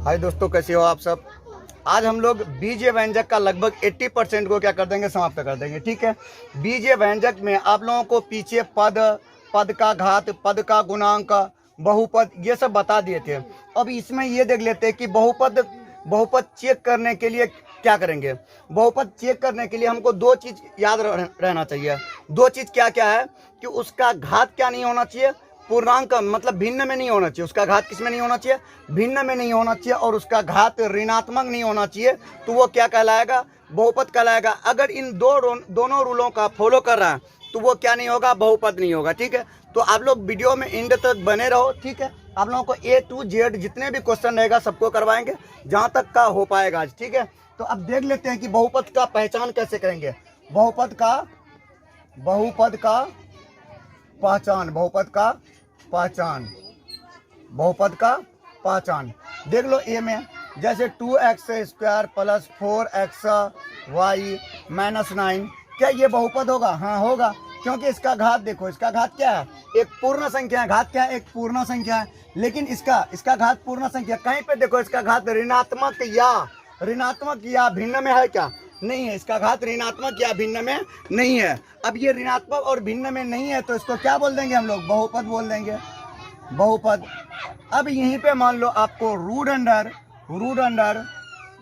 हाय दोस्तों, कैसे हो आप सब। आज हम लोग बीजीय व्यंजक का लगभग 80% को क्या कर देंगे, समाप्त कर देंगे। ठीक है, बीजीय व्यंजक में आप लोगों को पीछे पद, पद का घात, पद का गुणांक, बहुपद, ये सब बता दिए थे। अब इसमें ये देख लेते हैं कि बहुपद बहुपद चेक करने के लिए क्या करेंगे। बहुपद चेक करने के लिए हमको दो चीज़ याद रहना चाहिए। दो चीज़ क्या क्या है कि उसका घात क्या नहीं होना चाहिए, पूर्णांक मतलब भिन्न में नहीं होना चाहिए। उसका घात किस में नहीं होना चाहिए, भिन्न में नहीं होना चाहिए। और उसका घात ऋणात्मक नहीं होना चाहिए, तो वो क्या कहलाएगा, बहुपद कहलाएगा। अगर इन दोनों रूलों का फॉलो कर रहा है तो वो क्या नहीं होगा, बहुपद नहीं होगा। ठीक है, तो आप लोग वीडियो में एंड तक बने रहो। ठीक है, आप लोगों को A to Z जितने भी क्वेश्चन रहेगा सबको करवाएंगे, जहाँ तक का हो पाएगा आज। ठीक है, तो अब देख लेते हैं कि बहुपद का पहचान कैसे करेंगे। बहुपद का पहचान, बहुपद का पहचान, बहुपद का पहचान देख लो। ए में जैसे 2x² प्लस 4xy माइनस 9, क्या ये बहुपद होगा? हाँ होगा, क्योंकि इसका घात देखो, इसका घात क्या है, एक पूर्ण संख्या है। घात क्या है, एक पूर्ण संख्या है। लेकिन इसका घात पूर्ण संख्या, कहीं पे देखो इसका घात ऋणात्मक या भिन्न में है क्या? नहीं है, इसका घात ऋणात्मक या भिन्न में नहीं है। अब ये ऋणात्मक और भिन्न में नहीं है तो इसको क्या बोल देंगे हम लोग, बहुपद बोल देंगे, बहुपद। अब यहीं पे मान लो आपको रूट अंडर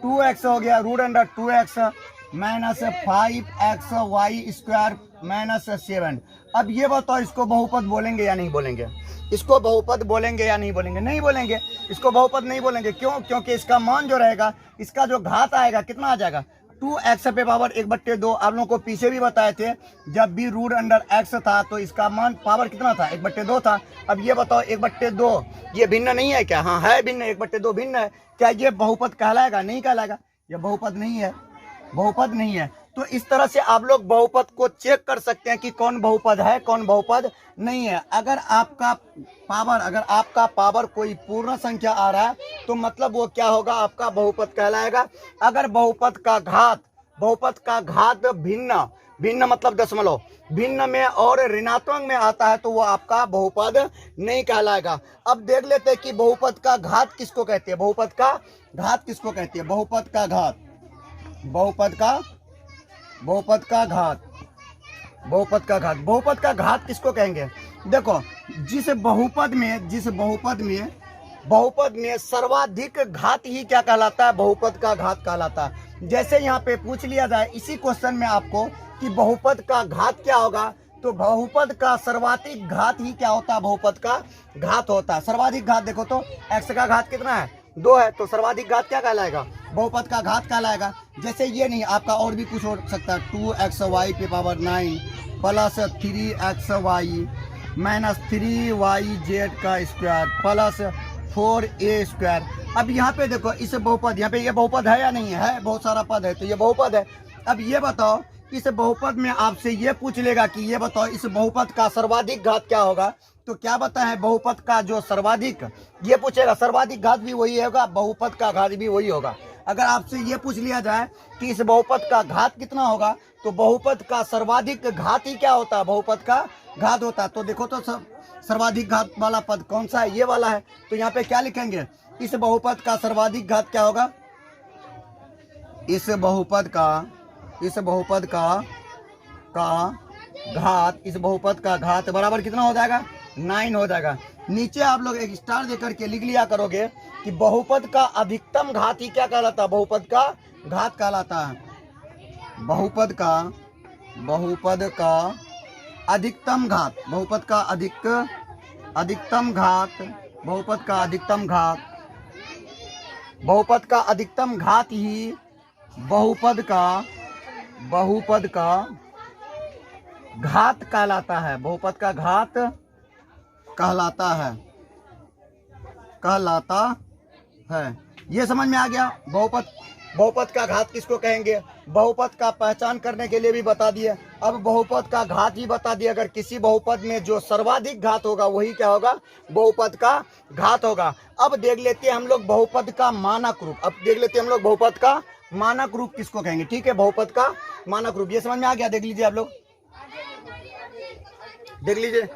2x हो गया, root under 2x minus 5xy² minus 7। अब ये बताओ, इसको बहुपद बोलेंगे या नहीं बोलेंगे? इसको बहुपद बोलेंगे या नहीं बोलेंगे? नहीं बोलेंगे, इसको बहुपद नहीं बोलेंगे। क्यों? क्योंकि इसका मान जो रहेगा, इसका जो घात आएगा कितना आ जाएगा, 2x पे पावर 1/2। आप लोगों को पीछे भी बताए थे, जब भी रूट अंडर x था तो इसका मान पावर कितना था, 1/2 था। अब ये बताओ 1/2 ये भिन्न नहीं है क्या? हाँ है भिन्न, 1/2 भिन्न है। क्या ये बहुपद कहलाएगा? नहीं कहलाएगा, ये बहुपद नहीं है, बहुपद नहीं है। तो इस तरह से आप लोग बहुपद को चेक कर सकते हैं कि कौन बहुपद है, कौन बहुपद नहीं है। अगर आपका पावर कोई पूर्ण संख्या आ रहा है तो मतलब वो क्या होगा, आपका बहुपद कहलाएगा। अगर बहुपद का घात भिन्न मतलब दशमलव भिन्न में और ऋणात्मक में आता है तो वो आपका बहुपद नहीं कहलाएगा। अब देख लेते हैं कि बहुपद का घात किसको कहते हैं, बहुपद का घात किसको कहते हैं, बहुपद का घात किसको कहेंगे? देखो, जिस बहुपद में सर्वाधिक घात ही क्या कहलाता है, बहुपद का घात कहलाता है। जैसे यहाँ पे पूछ लिया जाए इसी क्वेश्चन में आपको कि बहुपद का घात क्या होगा, तो बहुपद का सर्वाधिक घात ही क्या होता है, बहुपद का घात होता है। सर्वाधिक घात देखो तो x का घात कितना है, 2 है, तो सर्वाधिक घात क्या कहलाएगा, बहुपद का घात कहलाएगा। जैसे ये नहीं, आपका और भी कुछ हो सकता है, 2xy पे power 9 plus 3xy minus 3yz का स्क्वायर प्लस 4a²। अब यहाँ पे देखो, इस बहुपद, यहाँ पे ये बहुपद है या नहीं है, बहुत सारा पद है तो ये बहुपद है। अब ये बताओ, इस बहुपद में आपसे ये पूछ लेगा कि ये बताओ इस बहुपद का सर्वाधिक घात क्या होगा, तो क्या बताएं, बहुपद का जो सर्वाधिक, ये पूछेगा, सर्वाधिक घात भी वही होगा, बहुपद का घात भी वही होगा। अगर आपसे ये पूछ लिया जाए कि इस बहुपद का घात कितना होगा, तो बहुपद का सर्वाधिक घात ही क्या होता है, बहुपद का घात होता है। तो देखो तो सर्वाधिक घात वाला पद कौन सा है, ये वाला है। तो यहाँ पे क्या लिखेंगे, इस बहुपद का सर्वाधिक घात क्या होगा, इस बहुपद का घात बराबर कितना हो जाएगा, 9 हो जाएगा। नीचे आप लोग एक स्टार देकर के लिख लिया करोगे कि बहुपद का अधिकतम घात ही क्या कहलाता है, बहुपद का घात कहलाता है। बहुपद का अधिकतम घात, बहुपद का अधिकतम घात ही बहुपद का घात कहलाता है, बहुपद का घात कहलाता है। ये समझ में आ गया। बहुपद का घात किसको कहेंगे, बहुपद का पहचान करने के लिए भी बता दिए। अब बहुपद का घात ही बता दिया, अगर किसी बहुपद में जो सर्वाधिक घात होगा वही क्या होगा, बहुपद का घात होगा। अब देख लेते हैं हम लोग बहुपद का मानक रूप। बहुपद का मानक रूप किसको कहेंगे। ठीक है, बहुपद का मानक रूप, ये समझ में आ गया। देख लीजिए आप लोग, देख लीजिए।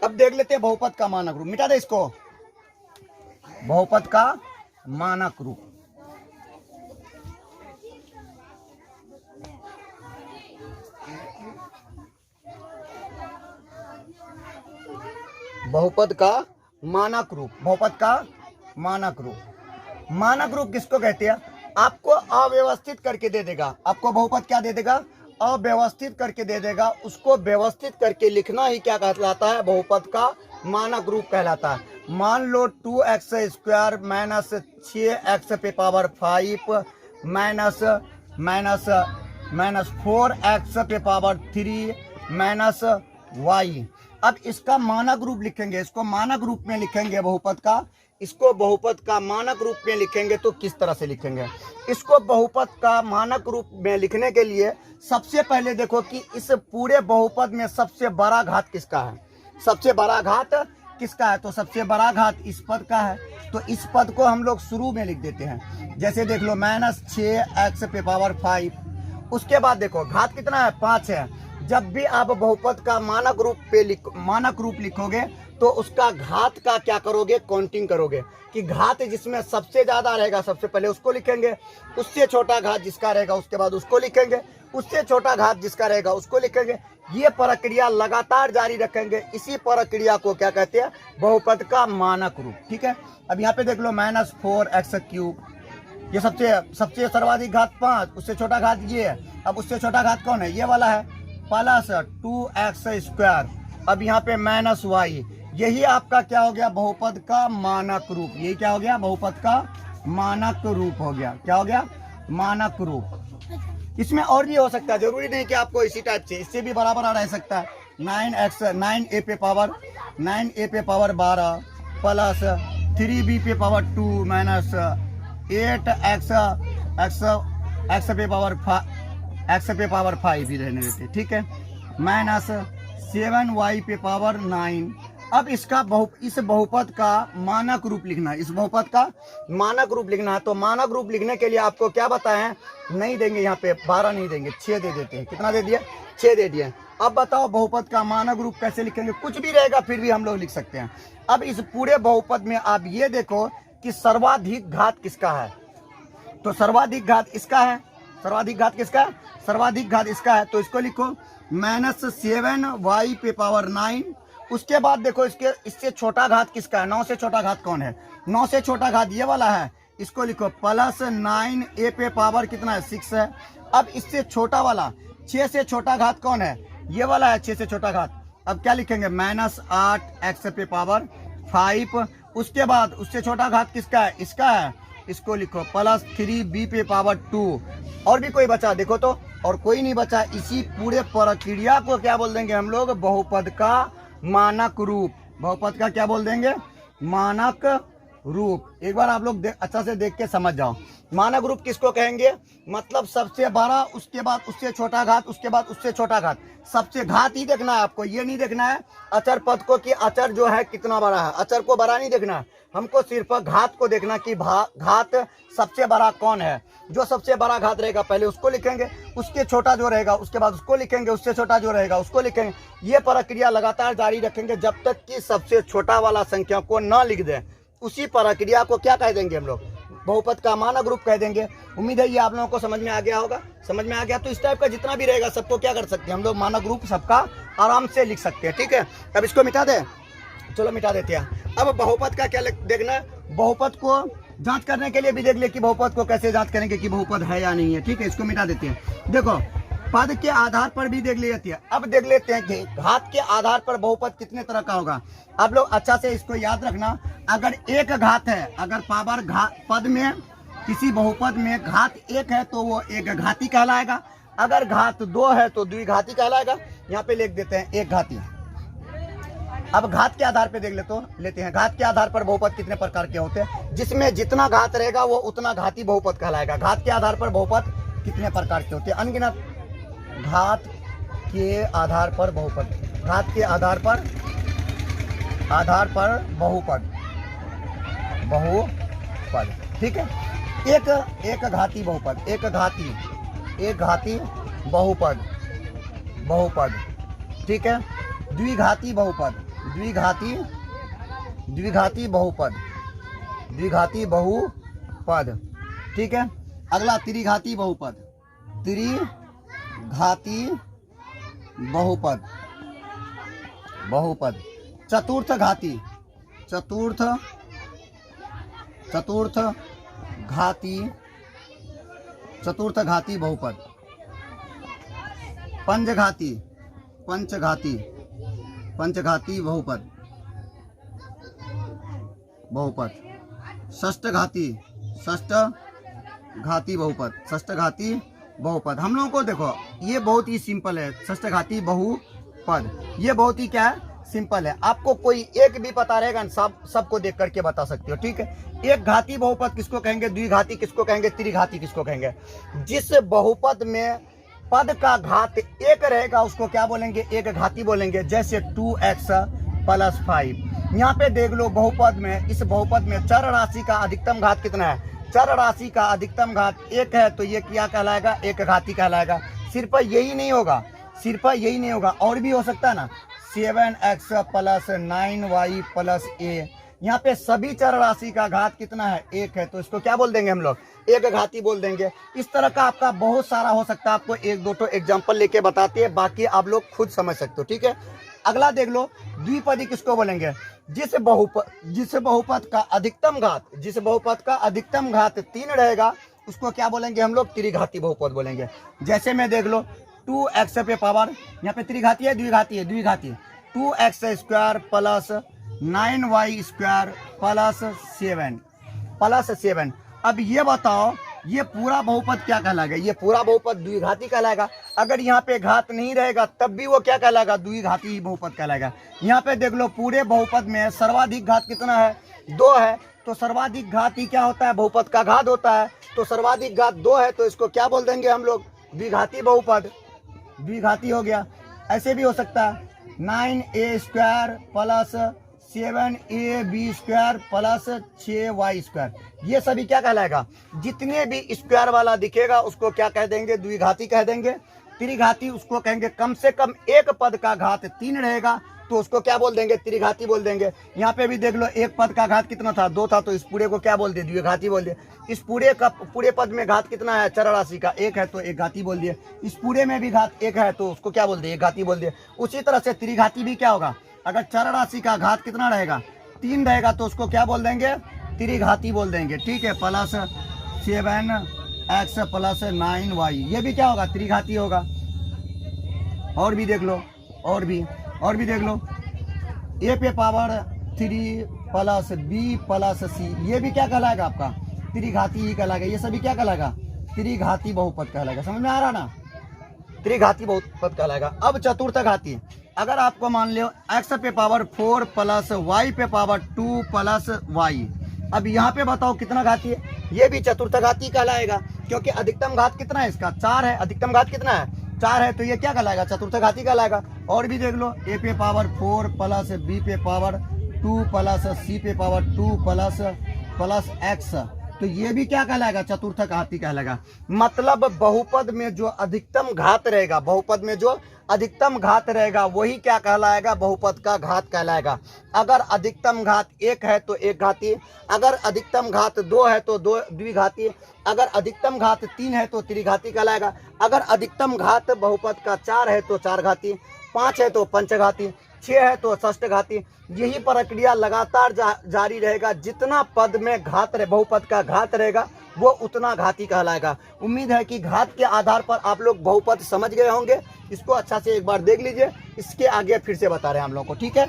अब देख लेते हैं बहुपद का मानक रूप, मिटा दे इसको। बहुपद का मानक रूप, बहुपद का मानक रूप, बहुपद का मानक रूप। मानक रूप किसको कहते हैं? आपको अव्यवस्थित करके दे देगा, आपको बहुपद क्या दे देगा? अव्यवस्थित करके दे देगा। उसको व्यवस्थित करके लिखना ही क्या कहलाता है? बहुपद का मानक रूप कहलाता है। मान लो 2x² माइनस 6x पे पावर 5 माइनस 4x पे पावर 3 माइनस y। अब इसका मानक रूप लिखेंगे, इसको मानक रूप में लिखेंगे बहुपद का, इसको बहुपद का मानक रूप में लिखेंगे तो किस तरह से लिखेंगे? इसको बहुपद का मानक रूप में लिखने के लिए सबसे पहले देखो कि इस पूरे बहुपद में सबसे बड़ा घात किसका है? सबसे बड़ा घात किसका है? तो सबसे बड़ा घात इस पद का है, तो इस पद को हम लोग शुरू में लिख देते हैं। जैसे देख लो माइनस 6x पे पावर 5, उसके बाद देखो घात कितना है? 5 है। जब भी आप बहुपद का मानक रूप लिखोगे तो उसका घात का क्या करोगे? काउंटिंग करोगे कि घात जिसमें सबसे ज्यादा रहेगा सबसे पहले उसको लिखेंगे, उससे छोटा घात जिसका रहेगा उसके बाद उसको लिखेंगे, उससे छोटा घात जिसका रहेगा उसको लिखेंगे। ये प्रक्रिया लगातार जारी रखेंगे। इसी प्रक्रिया को क्या कहते हैं? बहुपद का मानक रूप। ठीक है, अब यहाँ पे देख लो माइनस 4x³, ये सबसे सर्वाधिक घात 5, उससे छोटा घात ये है। अब उससे छोटा घात कौन है? ये वाला है, प्लस 2x²। अब यहाँ पे माइनस y, यही आपका क्या हो गया? बहुपद का मानक रूप। यही क्या हो गया? बहुपद का मानक रूप हो गया। क्या हो गया? मानक रूप। इसमें और भी हो सकता है, जरूरी नहीं कि आपको इसी टाइप से, इससे भी बराबर रह सकता है। 9a पे पावर 12 प्लस 3b पे पावर 2 माइनस 8x पे पावर 5 ही रहने देते। ठीक है, माइनस 7y पे पावर 9। अब इस बहुपद का मानक रूप लिखना है, इस बहुपद का मानक रूप लिखना है। तो मानक रूप लिखने के लिए आपको क्या बताएं? नहीं देंगे यहाँ पे 12 नहीं देंगे, 6 दे देते हैं। कितना दे दिया? 6 दे दिए। अब बताओ बहुपद का मानक रूप कैसे लिखेंगे? कुछ भी रहेगा फिर भी हम लोग लिख सकते हैं। अब इस पूरे बहुपद में आप ये देखो कि सर्वाधिक घात किसका है? तो सर्वाधिक घात इसका है। सर्वाधिक घात किसका है? सर्वाधिक घात इसका है। तो इसको लिखो माइनस 7y पे पावर 9। उसके बाद देखो इससे छोटा घात किसका है? 9 से छोटा घात कौन है? 9 से छोटा घात ये वाला है, इसको लिखो प्लस 9a पे पावर कितना है? 6 है। अब इससे छोटा वाला 6 से छोटा घात कौन है? ये वाला है 6 से छोटा घात। अब क्या लिखेंगे? माइनस 8x पे पावर 5। उसके बाद उससे छोटा घात किसका है? इसका है, इसको लिखो प्लस 3b पे पावर 2। और भी कोई बचा? देखो तो, और कोई नहीं बचा। इसी पूरे प्रक्रिया को क्या बोल देंगे हम लोग? बहुपद का मानक रूप। बहुपद का क्या बोल देंगे? मानक रूप। एक बार आप लोग अच्छा से देख के समझ जाओ। मानक रूप किसको कहेंगे? मतलब सबसे बड़ा, उसके बाद उससे छोटा घात, उसके बाद उससे छोटा घात। सबसे घात ही देखना है आपको, ये नहीं देखना है अचर पद को कि अचर जो है कितना बड़ा है। अचर को बड़ा नहीं देखना है, हमको सिर्फ घात को देखना कि घात सबसे बड़ा कौन है। जो सबसे बड़ा घात रहेगा पहले उसको लिखेंगे, उसके छोटा जो रहेगा उसके बाद उसको लिखेंगे, उससे छोटा जो रहेगा उसको लिखेंगे। ये प्रक्रिया लगातार जारी रखेंगे जब तक कि सबसे छोटा वाला संख्या को न लिख दें। उसी प्रक्रिया को क्या कह देंगे हम लोग? बहुपद का मानक रूप कह देंगे। उम्मीद है ये आप लोगों को समझ में आ गया होगा। समझ में आ गया तो इस टाइप का जितना भी रहेगा सबको क्या कर सकते हैं हम लोग? मानक रूप सबका आराम से लिख सकते हैं। ठीक है, अब इसको मिटा दें। चलो मिटा देते हैं। अब बहुपद का क्या देखना है? बहुपद को जांच करने के लिए भी देख ले कि बहुपद को कैसे जांच करेंगे कि बहुपद है या नहीं है। ठीक है, इसको मिटा देते हैं। देखो पद के आधार पर भी देख लेती है। अब देख लेते हैं कि घात के आधार पर बहुपद कितने तरह का होगा। आप लोग अच्छा से इसको याद रखना। अगर एक घात है, अगर पावर पद में किसी बहुपद में घात 1 है तो वो एक घाती कहलाएगा। अगर घात 2 है तो द्विघाती कहलाएगा। यहाँ पे लिख देते हैं एक घाती। अब घात के आधार पे देख लेते हैं घात के आधार पर बहुपद कितने प्रकार के होते हैं। जिसमें जितना घात रहेगा वो उतना घाती बहुपद कहलाएगा। घात के आधार पर बहुपद कितने प्रकार के होते हैं? अनगिनत। घात के आधार पर बहुपद, घात के आधार पर बहुपद। ठीक है, एक घाती बहुपद, एक घाती बहुपद। ठीक है, द्विघाती बहुपद, द्विघाती द्विघाती बहुपद, द्विघाती बहुपद। ठीक है, अगला त्रिघाती बहुपद, त्रिघाती बहुपद, बहुपद। चतुर्थ घाती, चतुर्थ घाती, चतुर्थ घाती बहुपद। पंचघाती, पंचघाती, पंचघाती बहुपद, बहुपद। षष्ठघाती, षष्ठघाती बहुपद, षष्ठघाती बहुपद। हम लोगों को देखो ये बहुत ही सिंपल है, षष्ठघाती बहुपद, ये बहुत ही क्या है, सिंपल है। आपको कोई एक भी पता रहेगा, सबको देख करके बता सकते हो। ठीक है, एक घाती बहुपद किसको कहेंगे, द्विघाती किसको कहेंगे, त्रिघाती किसको कहेंगे। जिस बहुपद में पद का घात एक रहेगा उसको क्या बोलेंगे, एक घाती बोलेंगे। जैसे 2x + 5। यहाँ पे देख लो बहुपद में, इस बहुपद में चर राशि का अधिकतम घात कितना है, चर राशि का अधिकतम घात एक है, तो ये क्या कहलाएगा, एक घाती कहलाएगा। सिर्फ यही नहीं होगा, सिर्फ यही नहीं होगा, और भी हो सकता है ना, 7x + 9y + a। यहाँ पे सभी चर राशि का घात कितना है, एक है, तो इसको क्या बोल देंगे हम लोग, एक घाती बोल देंगे। इस तरह का आपका बहुत सारा हो सकता है, आपको एक दो एग्जाम्पल लेके बताते हैं, बाकी आप लोग खुद समझ सकते हो। ठीक है, अगला देख लो, द्विपदी किसको बोलेंगे, जिस बहुपद का अधिकतम घात, जिस बहुपद का अधिकतम घात 3 रहेगा उसको क्या बोलेंगे हम लोग, त्रिघाती बहुपद बोलेंगे। जैसे में देख लो 2x पे पावर, यहाँ पे त्रिघाती है, द्विघाती है, द्विघाती, 2x² + 9y² + 7। अब ये बताओ ये पूरा बहुपद क्या कहलाएगा, ये पूरा बहुपद द्विघाती कहलाएगा। अगर यहाँ पे घात नहीं रहेगा तब भी वो क्या कहलाएगा, द्विघाती ही बहुपद कहलाएगा। यहाँ पे देख लो पूरे बहुपद में सर्वाधिक घात कितना है, 2 है, तो सर्वाधिक घात ही क्या होता है, बहुपद का घात होता है। तो सर्वाधिक घात 2 है, तो इसको क्या बोल देंगे हम लोग, द्विघाती बहुपद, द्विघाती हो गया। ऐसे भी हो सकता है 9a² + 7ab² + 6y², ये सभी क्या कहलाएगा, जितने भी स्क्वायर वाला दिखेगा उसको क्या कह देंगे, द्विघाती कह देंगे। त्रिघाती उसको कहेंगे कम से कम एक पद का घात 3 रहेगा, तो उसको क्या बोल देंगे, त्रिघाती बोल देंगे। यहाँ पे भी देख लो एक पद का घात कितना था, 2 था, तो इस पूरे को क्या बोल दिए, द्विघाती बोल दिए। इस पूरे पद में घात कितना है, चर राशि का 1 है, तो एक घाती बोल दिए। इस पूरे में भी घात 1 है, तो उसको क्या बोल दिए, एक घाती बोल दिए। उसी तरह से त्रिघाती भी क्या होगा, अगर चर राशि का घात कितना रहेगा, 3 रहेगा, तो उसको क्या बोल देंगे, त्रिघाती बोल देंगे। ठीक है, +7x + 9y, ये भी क्या होगा, त्रिघाती होगा। और भी देख लो, और भी देख लो, a पे पावर 3 + b + c, ये भी क्या कहलाएगा आपका, त्रिघाती ही कहलाएगा। ये सभी क्या कहलाएगा, त्रिघाती बहुपद कहलाएगा। समझ में आ रहा ना, त्रिघाती बहुपद कहलाएगा। अब चतुर्थ घाती, अगर आपको मान लो x पे पावर 4 + y पे पावर 2 + y, अब यहाँ पे बताओ कितना घाती है, ये भी चतुर्थ घाती कहलाएगा, क्योंकि अधिकतम घात कितना है इसका, 4 है, अधिकतम घात कितना है, 4 है, तो ये क्या कहलाएगा, चतुर्थ घाती कहलाएगा। और भी देख लो, a पे पावर 4 + b पे पावर 2 + c पे पावर 2 + x, तो ये भी क्या कहलाएगा, चतुर्थ घाती कहलाएगा। मतलब बहुपद में जो अधिकतम घात रहेगा, बहुपद में जो अधिकतम घात रहेगा वही क्या कहलाएगा, बहुपद का घात कहलाएगा। अगर अधिकतम घात 1 है तो एक घाती, अगर अधिकतम घात 2 है तो द्विघाती, अगर अधिकतम घात 3 है तो त्रिघाती कहलाएगा। अगर अधिकतम घात बहुपद का 4 है तो चार घाती, 5 है तो पंचघाती, 6 है तो षष्ठघाती। यही प्रक्रिया लगातार जारी रहेगा, जितना पद में घात बहुपद का घात रहेगा वो उतना घाती कहलाएगा। उम्मीद है कि घात के आधार पर आप लोग बहुपद समझ गए होंगे। इसको अच्छा से एक बार देख लीजिए, इसके आगे फिर से बता रहे हैं हम लोग को, ठीक है।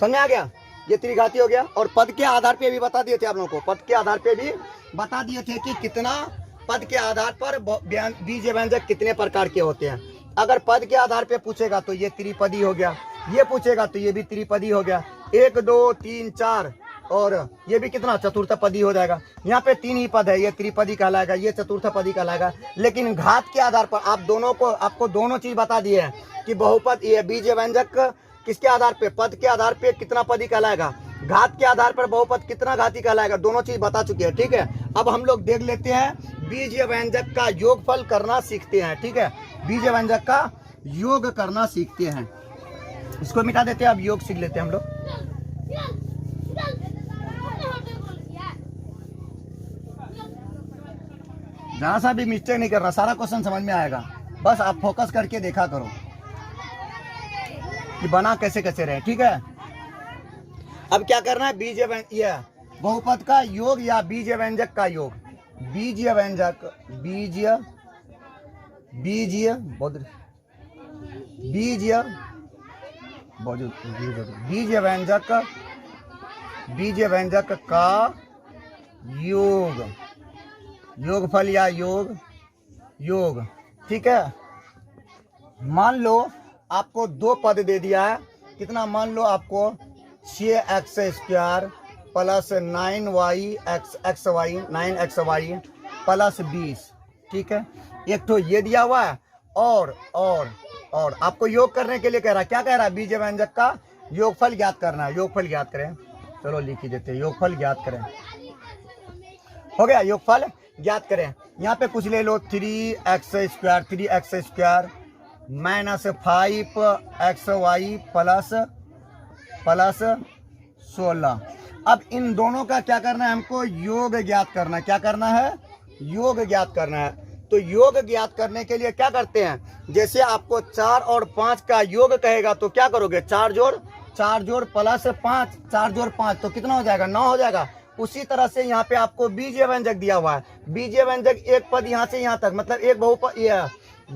समझ आ गया, ये त्रिघाती हो गया। और पद के आधार पे भी बता दिए थे आप लोगों को, पद के आधार पे भी बता दिए थे कि कितना पद के आधार पर बीज व्यंजक कितने प्रकार के होते हैं। अगर पद के आधार पे पूछेगा तो ये त्रिपदी हो गया, ये पूछेगा तो ये भी त्रिपदी हो गया, 1 2 3 4, और ये भी कितना, चतुर्थ पदी हो जाएगा। यहाँ पे 3 ही पद है, ये त्रिपदी कहलाएगा, ये चतुर्थ पदी कहलाएगा। लेकिन घात के आधार पर आपको दोनों चीज बता दिए हैं कि बहुपद, ये बीज व्यंजक किसके आधार पे, पद के आधार पे कितना पदी कहलाएगा, घात के आधार पर बहुपद कितना घाती कहलाएगा, दोनों चीज बता चुके हैं, ठीक है। अब हम लोग देख लेते हैं बीज व्यंजक का योगफल करना सीखते हैं। ठीक है, बीज व्यंजक का योग करना सीखते हैं। इसको मिटा देते हैं, अब योग सीख लेते हैं हम लोग। जरा सा भी मिस्टेक नहीं करना, सारा क्वेश्चन समझ में आएगा। बस आप फोकस करके देखा करो कि बना कैसे कैसे रहे। ठीक है, अब क्या करना है, बीज बहुपद का योग या बीज व्यंजक का योग। बीज व्यंजक बीज व्यंजक का योग, योगफल या योग। ठीक है, मान लो आपको दो पद दे दिया है, कितना, मान लो आपको 6x² प्लस 9xy प्लस 20। ठीक है, एक तो ये दिया हुआ है और आपको योग करने के लिए कह रहा है, क्या कह रहा है, बीज व्यंजक का योगफल ज्ञात करना है। योगफल ज्ञात करें, चलो लिख ही देते हैं, योगफल ज्ञात करें। हो गया, योगफल ज्ञात करें। यहाँ पे कुछ ले लो, 3x² माइनस 5xy प्लस 16। अब इन दोनों का क्या करना है, हमको योग ज्ञात करना है। क्या करना है, योग ज्ञात करना है। तो योग ज्ञात करने के लिए क्या करते हैं, जैसे आपको 4 और 5 का योग कहेगा तो क्या करोगे, 4 जोड़ प्लस 5, 4 जोड़ 5 तो कितना हो जाएगा, 9 हो जाएगा। उसी तरह से यहाँ पे आपको बीज व्यंजक दिया हुआ है। बीज व्यंजक एक पद यहाँ से यहाँ तक, मतलब एक बहुपद,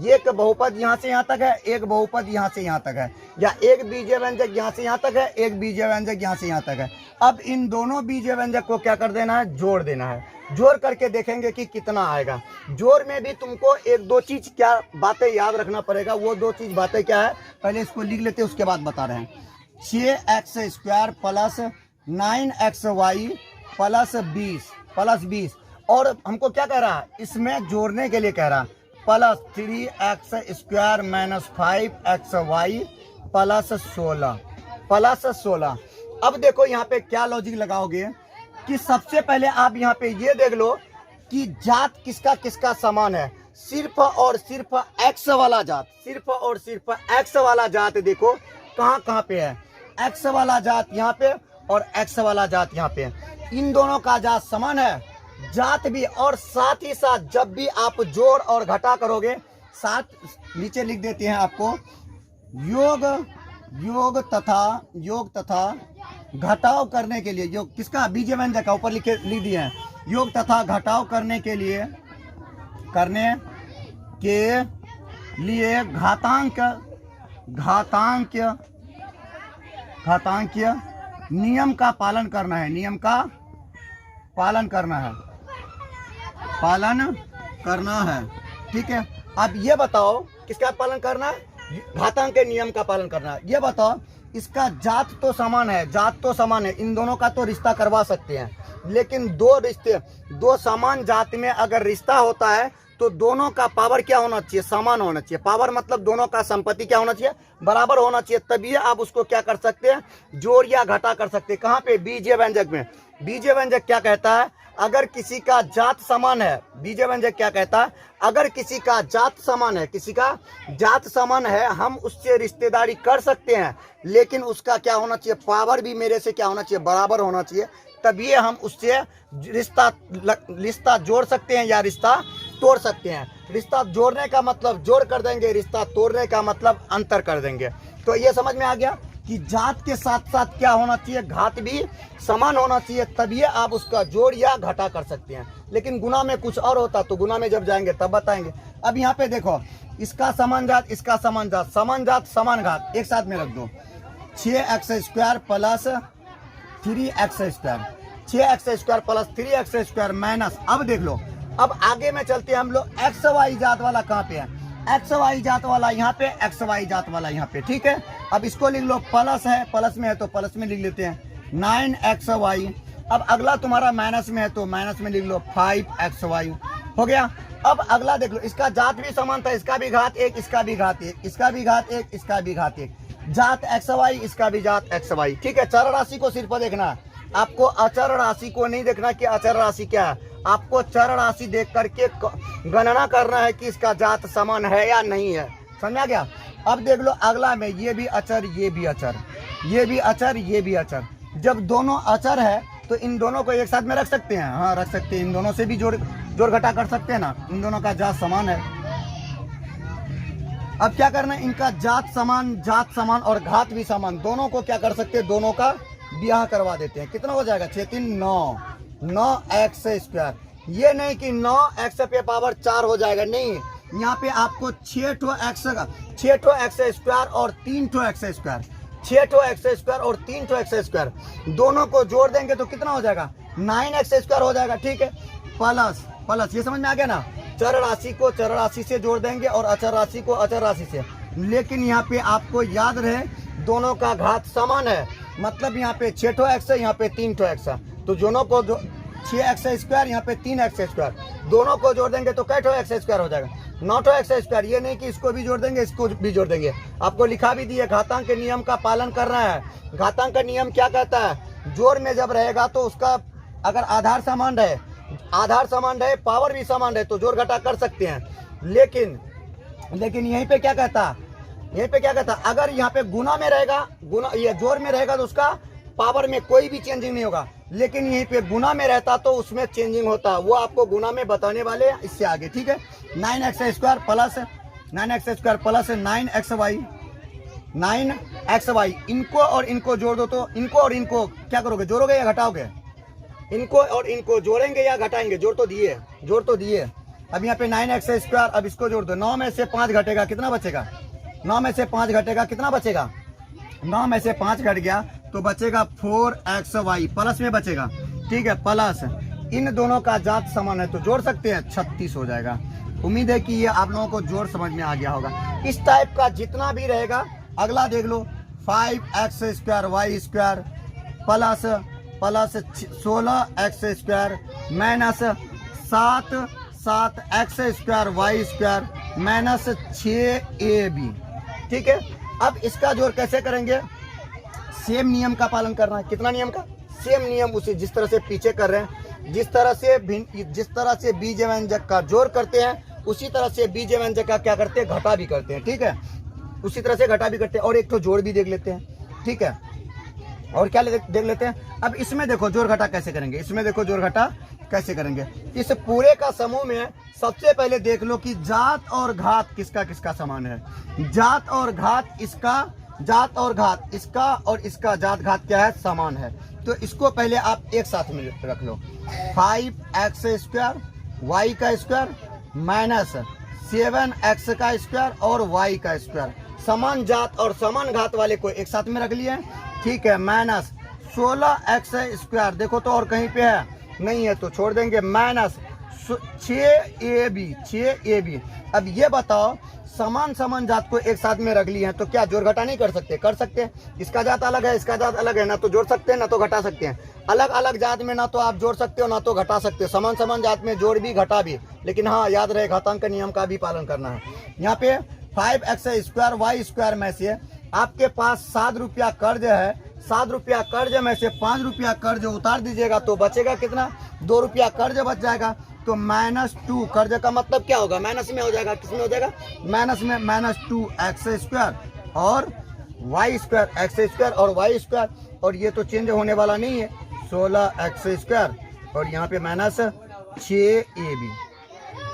एक बहुपद यहाँ से यहाँ तक है, एक बहुपद यहाँ से यहाँ तक है, या एक बीज व्यंजक यहाँ से यहाँ तक है, एक बीज व्यंजक यहाँ से यहाँ तक है। अब इन दोनों बीज व्यंजक को क्या कर देना है, जोड़ देना है। जोड़ करके देखेंगे कि कितना आएगा। जोड़ में भी तुमको एक दो चीज क्या बातें याद रखना पड़ेगा। वो दो चीज बातें क्या है, पहले इसको लिख लेते हैं, उसके बाद बता रहे हैं। 6x² प्लस 9xy प्लस 20 और हमको क्या कह रहा है, इसमें जोड़ने के लिए कह रहा है, plus 3x² minus 5xy plus 16। अब देखो यहाँ पे क्या लॉजिक लगाओगे कि सबसे पहले आप यहाँ पे ये देख लो कि जात किसका किसका समान है। सिर्फ और सिर्फ x वाला जात, सिर्फ और सिर्फ x वाला जात देखो कहाँ कहाँ पे है, x वाला जात यहाँ पे और x वाला जात यहाँ पे। इन दोनों का जात समान है, जात भी, और साथ ही साथ जब भी आप जोड़ और घटा करोगे, साथ नीचे लिख देते हैं आपको, योग तथा घटाव करने के लिए, योग किसका, बीज व्यंजक का, ऊपर लिख दिए हैं, योग तथा घटाव करने के लिए घातांकीय नियम का पालन करना है। नियम का पालन करना है। ठीक है, अब ये बताओ किसका पालन करना है, घातांक के नियम का पालन करना है। ये बताओ, इसका जात तो समान है, इन दोनों का तो रिश्ता करवा सकते हैं, लेकिन दो समान जात में अगर रिश्ता होता है तो दोनों का पावर क्या होना चाहिए, समान होना चाहिए। पावर मतलब दोनों का संपत्ति क्या होना चाहिए, बराबर होना चाहिए, तभी आप उसको क्या कर सकते हैं, जोड़ या घटा कर सकते हैं। कहाँ पे, बीज व्यंजक में। बीज व्यंजक क्या कहता है, अगर किसी का जात समान है, बीज व्यंजक क्या कहता है, अगर किसी का जात समान है, हम उससे रिश्तेदारी कर सकते हैं, लेकिन उसका क्या होना चाहिए, पावर भी मेरे से क्या होना चाहिए, बराबर होना चाहिए, तभी हम उससे रिश्ता जोड़ सकते हैं या रिश्ता तोड़ सकते हैं। रिश्ता जोड़ने का मतलब जोड़ कर देंगे, रिश्ता तोड़ने का मतलब अंतर कर देंगे। तो ये समझ में आ गया कि जात के साथ साथ क्या होना चाहिए, घात भी समान होना चाहिए, तभी आप उसका जोड़ या घटा कर सकते हैं। लेकिन गुना में कुछ और होता, तो गुना में जब जाएंगे तब बताएंगे। अब यहाँ पे देखो, इसका समान जात, इसका समान जात, समान जात समान घात एक साथ में रख दो। 6x² plus 3x² 6x² plus 3x² minus, अब देख लो, अब आगे में चलते हैं हम लोग। xy जात वाला कहाँ पे है, xy जात वाला यहाँ पे, xy जात वाला यहाँ पे। ठीक है, अब इसको लिख लो, प्लस है, प्लस में है तो प्लस में लिख लेते हैं 9xy। अब अगला तुम्हारा माइनस में है तो माइनस में लिख लो 5xy। हो गया। अब अगला देख लो, इसका जात भी समान था, इसका भी घात 1, इसका भी घात 1, इसका भी घात 1, इसका भी घात 1, जात xy, इसका भी जात xy। ठीक है, चर राशि को सिर्फ देखना है, आपको अचर राशि को नहीं देखना कि अचर राशि क्या है। आपको चर राशि देख करके गणना करना है कि इसका जात समान है या नहीं है। समझा गया। अब देख लो अगला में, ये भी अचर, ये भी अचर, ये भी अचर, ये भी अचर। जब दोनों अचर है तो इन दोनों को एक साथ में रख सकते हैं। हाँ रख सकते हैं, इन दोनों से भी जोड़ घटा कर सकते हैं ना, इन दोनों का जात समान है। अब क्या करना है, इनका जात समान और घात भी समान, दोनों को क्या कर सकते हैं, दोनों का ब्याह करवा देते हैं। कितना हो जाएगा, 6 3 9 एक्स स्क्वायर। ये नहीं कि 9 एक्स पे पावर 4 हो जाएगा, नहीं, यहाँ पे आपको 6 एक्स स्क्वायर और 3 एक्स स्क्वायर, 6 एक्स स्क्वायर और 3 एक्स स्क्वायर, दोनों को जोड़ देंगे तो कितना हो जाएगा, 9 एक्स स्क्वायर हो जाएगा। ठीक है, प्लस प्लस, ये समझ में आ गया ना। चर राशि को चर राशि से जोड़ देंगे और अचर राशि को अचर राशि से। लेकिन यहाँ पे आपको याद रहे दोनों का घात समान है, मतलब यहाँ पे 6 एक्स है, यहाँ पे 3 एक्स है, तो दोनों को 6 एक्स स्क्वायर, यहाँ पे 3 एक्स स्क्वायर, दोनों को जोड़ देंगे तो कै एक्स स्क्वायर हो जाएगा, 9 एक्स स्क्वायर। ये नहीं कि इसको भी जोड़ देंगे इसको भी जोड़ देंगे, आपको लिखा भी दिए, घातांक के नियम का पालन कर रहा है। घातांक का नियम क्या कहता है, जोड़ में जब रहेगा तो उसका अगर आधार समान रहे, पावर भी समान रहे तो जोड़ घटा कर सकते हैं। लेकिन यहीं पे क्या कहता, अगर यहाँ पे गुना में रहेगा, ये जोड़ में रहेगा तो उसका पावर में कोई भी चेंजिंग नहीं होगा। लेकिन यहीं पे गुना में रहता तो उसमें चेंजिंग होता, वो आपको गुना में बताने वाले इससे आगे। ठीक है, 9 X square plus 9 X Y, इनको और इनको जोड़ दो तो इनको और इनको क्या करोगे, जोड़ोगे या घटाओगे, इनको और इनको जोड़ेंगे या घटाएंगे, जोड़ तो दिए। अब यहाँ पे 9 एक्स स्क्वायर, अब इसको जोड़ दो, 9 में से 5 घटेगा, कितना बचेगा, 9 में से 5 घटेगा, कितना बचेगा, 9 में से 5 घट गया तो बचेगा 4 एक्स वाई, प्लस में बचेगा। ठीक है, प्लस इन दोनों का जात समान है तो जोड़ सकते हैं, 36 हो जाएगा। उम्मीद है कि ये आप लोगों को जोड़ समझ में आ गया होगा। इस टाइप का जितना भी रहेगा, अगला देख लो, 5 X square Y square plus 16 X square minus 7 X square Y square minus 6ab। ठीक है, अब इसका जोड़ कैसे करेंगे, सेम नियम का पालन करना है। कितना नियम का, सेम नियम, उसी जिस तरह से पीछे कर रहे हैं, जिस तरह से बीज व्यंजक का जोड़ करते हैं उसी तरह से बीज व्यंजक का क्या करते हैं, घटा भी करते हैं। ठीक है, उसी तरह से घटा भी करते हैं। और एक तो जोड़ भी देख लेते हैं। ठीक है, और क्या देख लेते हैं। अब इसमें देखो जोड़ घटा कैसे करेंगे, इस पूरे का समूह में सबसे पहले देख लो कि जात और घात किसका समान है। जात और घात इसका और इसका जात घात क्या है, समान है। तो इसको पहले आप एक साथ में रख लो, 5 एक्स स्क्वायर वाई का स्क्वायर माइनस 7 एक्स का स्क्वायर और वाई का स्क्वायर, समान जात और समान घात वाले को एक साथ में रख लिए। ठीक है, माइनस 16 एक्स स्क्वायर, देखो तो और कहीं पे है, नहीं है तो छोड़ देंगे, माइनस 6ab। अब ये बताओ, समान जात को एक साथ में रख लिए हैं तो क्या जोड़ घटा नहीं कर सकते, कर सकते हैं। इसका जात अलग है, इसका जात अलग है, ना तो जोड़ सकते हैं ना तो घटा सकते हैं। अलग अलग जात में ना तो आप जोड़ सकते हो ना तो घटा सकते हो, समान जात में जोड़ भी घटा भी। लेकिन हाँ, याद रहे घातांक नियम का भी पालन करना है। यहाँ पे 5 एक्स स्क्वायर वाई स्क्वायर में से आपके पास 7 रुपया कर्ज है, 7 रुपया कर्ज में से 5 रुपया कर्ज उतार दीजिएगा तो बचेगा कितना, 2 रुपया कर्ज बच जाएगा। तो -2, कर्ज का मतलब क्या होगा, माइनस में हो जाएगा, किसमें हो जाएगा, माइनस में, -2 एक्स स्क्वायर और वाई स्क्वायर, एक्स स्क्वायर और वाई स्क्वायर, और ये तो चेंज होने वाला नहीं है, 16 एक्स स्क्वायर और यहाँ पे माइनस 6ab।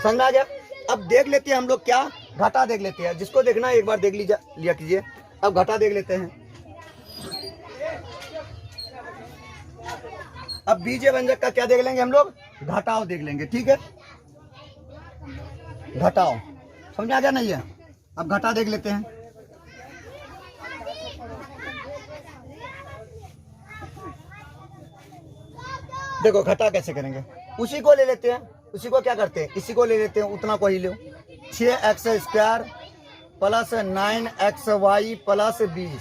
समझ आ गया। अब देख लेते हैं हम लोग क्या, घटा देख लेते हैं, जिसको देखना है एक बार देख लिया कीजिए। अब घटा देख लेते हैं। अब बीज व्यंजक का क्या देख लेंगे हम लोग, घटाओ देख लेंगे। ठीक है, घटाओ समझ आ गया नहीं है। अब घटा देख लेते हैं। देखो घटा कैसे करेंगे, उसी को ले लेते हैं, उसी को क्या करते हैं, इसी को ले लेते हैं, उतना को ही लो, 6 X square plus 9 X Y plus 20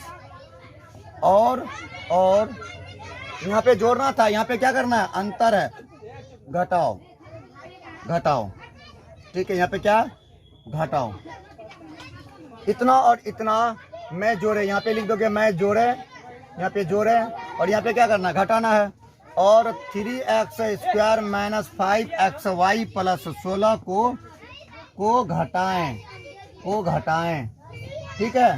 और यहाँ पे जोड़ना था, यहाँ पे क्या करना है, अंतर है, घटाओ। ठीक है, यहाँ पे क्या, घटाओ। इतना और इतना मैं जोड़े, यहाँ पे लिख दोगे मैं जोड़े, यहाँ पे जोड़े, और यहाँ पे क्या करना है, घटाना है। और 3x square minus 5xy plus 16 को घटाएं। ठीक है,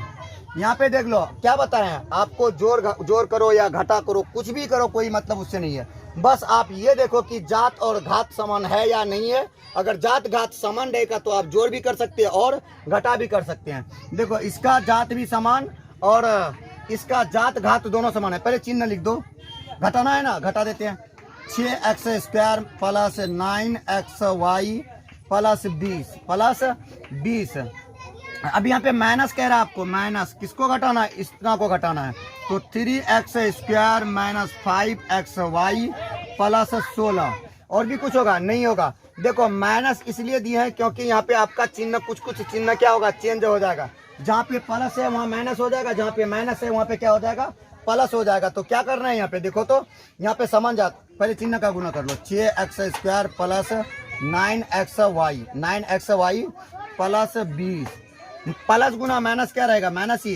यहाँ पे देख लो क्या बताएं आपको, जोड़ करो या घटा करो, कुछ भी करो, कोई मतलब उससे नहीं है। बस आप ये देखो कि जात और घात समान है या नहीं है। अगर जात घात समान रहेगा तो आप जोड़ भी कर सकते हैं और घटा भी कर सकते हैं। देखो इसका जात भी समान और इसका जात घात दोनों समान है। पहले चिन्ह लिख दो, घटाना है ना, घटा देते हैं। 6x square plus 9xy plus 20 अब यहाँ पे माइनस कह रहा है आपको, माइनस किसको घटाना है, इतना को घटाना है। तो 3x square minus 5xy plus 16 और भी कुछ होगा नहीं होगा। देखो माइनस इसलिए दिया है क्योंकि यहाँ पे आपका चिन्ह कुछ चिन्ह क्या होगा, चेंज हो जाएगा। जहाँ पे प्लस है वहाँ माइनस हो जाएगा, जहाँ पे माइनस है वहाँ पे क्या हो जाएगा, प्लस हो जाएगा। तो क्या करना है यहाँ पे, देखो तो यहाँ पे समान जात, पहले चिन्ह का गुना कर लो। 6x square plus 9xy plus 20 plus गुना माइनस क्या रहेगा, माइनस ही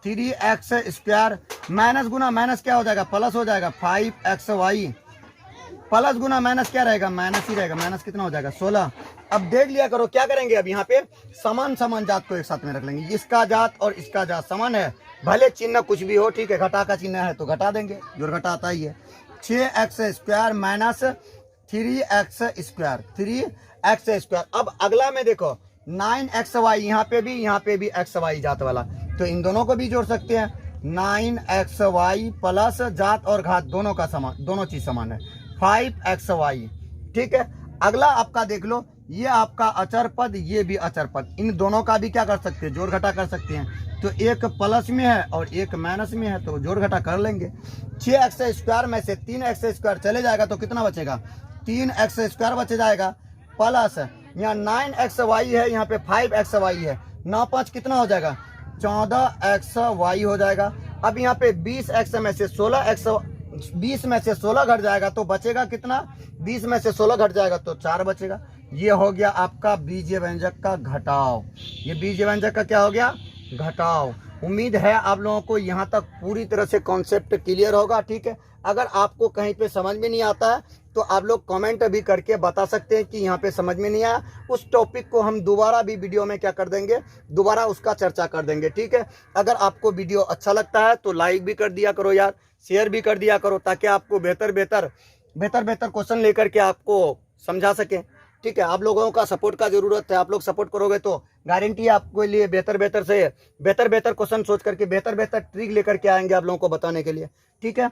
3x स्क्वायर माइनस गुना माइनस क्या हो जाएगा, प्लस हो जाएगा 5xy प्लस गुना माइनस क्या रहेगा, माइनस ही रहेगा। माइनस कितना हो जाएगा, 16। अब देख लिया करो क्या करेंगे, अब यहाँ पे समान जात को एक साथ में रख लेंगे। इसका जात और इसका जात समान है, भले चिन्ह कुछ भी हो, ठीक है। घटा का चिन्ह है तो घटा देंगे, जो घटा आता ही है। 6x square minus 3x square. अब अगला में देखो 9xy, यहाँ पे भी xy जात वाला, तो इन दोनों को भी जोड़ सकते हैं। 9xy प्लस जात और घात दोनों का समान, दोनों चीज समान है, 5xy। ठीक है, अगला आपका देख लो, ये आपका अचर पद, ये भी अचर पद, इन दोनों का भी क्या कर सकते हैं, जोड़ घटा कर सकते हैं। तो एक प्लस में है और एक माइनस में है, तो जोड़ घटा कर लेंगे। 6x स्क्वायर में से 3x स्क्वायर चले जाएगा तो कितना बचेगा, 3x स्क्वायर बच जाएगा। प्लस यहाँ 9xy है, यहाँ पे 5xy है, 9 5 कितना हो जाएगा, 14xy हो जाएगा। अब यहाँ पे 20x में से 16 घट जाएगा तो बचेगा कितना, 20 में से 16 घट जाएगा तो 4 बचेगा। ये हो गया आपका बीजीय व्यंजक का घटाव। ये बीजीय व्यंजक का क्या हो गया, घटाव। उम्मीद है आप लोगों को यहाँ तक पूरी तरह से कॉन्सेप्ट क्लियर होगा। ठीक है, अगर आपको कहीं पे समझ में नहीं आता है तो आप लोग कमेंट भी करके बता सकते हैं कि यहाँ पे समझ में नहीं आया। उस टॉपिक को हम दोबारा भी वीडियो में क्या कर देंगे, दोबारा उसका चर्चा कर देंगे। ठीक है, अगर आपको वीडियो अच्छा लगता है तो लाइक भी कर दिया करो यार, शेयर भी कर दिया करो, ताकि आपको बेहतर क्वेश्चन लेकर के आपको समझा सकें। ठीक है, आप लोगों का सपोर्ट का जरूरत है। आप लोग सपोर्ट करोगे तो गारंटी है आपको लिए बेहतर क्वेश्चन सोच करके बेहतर ट्रिक लेकर के आएंगे आप लोगों को बताने के लिए। ठीक है,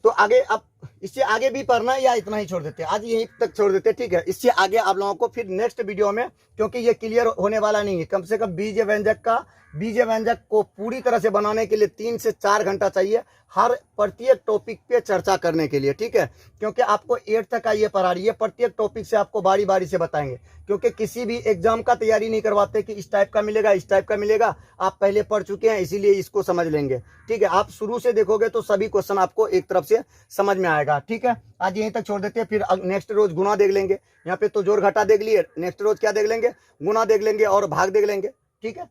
तो आगे अब इससे आगे भी पढ़ना है या इतना ही छोड़ देते हैं, आज यहीं तक छोड़ देते हैं। ठीक है, इससे आगे आप लोगों को फिर नेक्स्ट वीडियो में, क्योंकि ये क्लियर होने वाला नहीं है, कम से कम बीजीय व्यंजक को पूरी तरह से बनाने के लिए 3 से 4 घंटा चाहिए, हर प्रत्येक टॉपिक पे चर्चा करने के लिए। ठीक है, क्योंकि आपको 8 तक का ये पढ़ा रही है, प्रत्येक टॉपिक से आपको बारी बारी से बताएंगे, क्योंकि किसी भी एग्जाम का तैयारी नहीं करवाते कि इस टाइप का मिलेगा, इस टाइप का मिलेगा। आप पहले पढ़ चुके हैं, इसीलिए इसको समझ लेंगे। ठीक है, आप शुरू से देखोगे तो सभी क्वेश्चन आपको एक तरफ से समझ में आएगा। ठीक है, आज यहीं तक छोड़ देते हैं, फिर नेक्स्ट रोज गुना देख लेंगे। यहाँ पे तो जोड़ घटा देख लिए, नेक्स्ट रोज क्या देख लेंगे, गुना देख लेंगे और भाग देख लेंगे। ठीक है,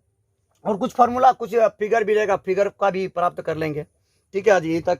और कुछ फार्मूला, कुछ फिगर भी रहेगा, फिगर का भी प्राप्त कर लेंगे। ठीक है, आज यहीं तक।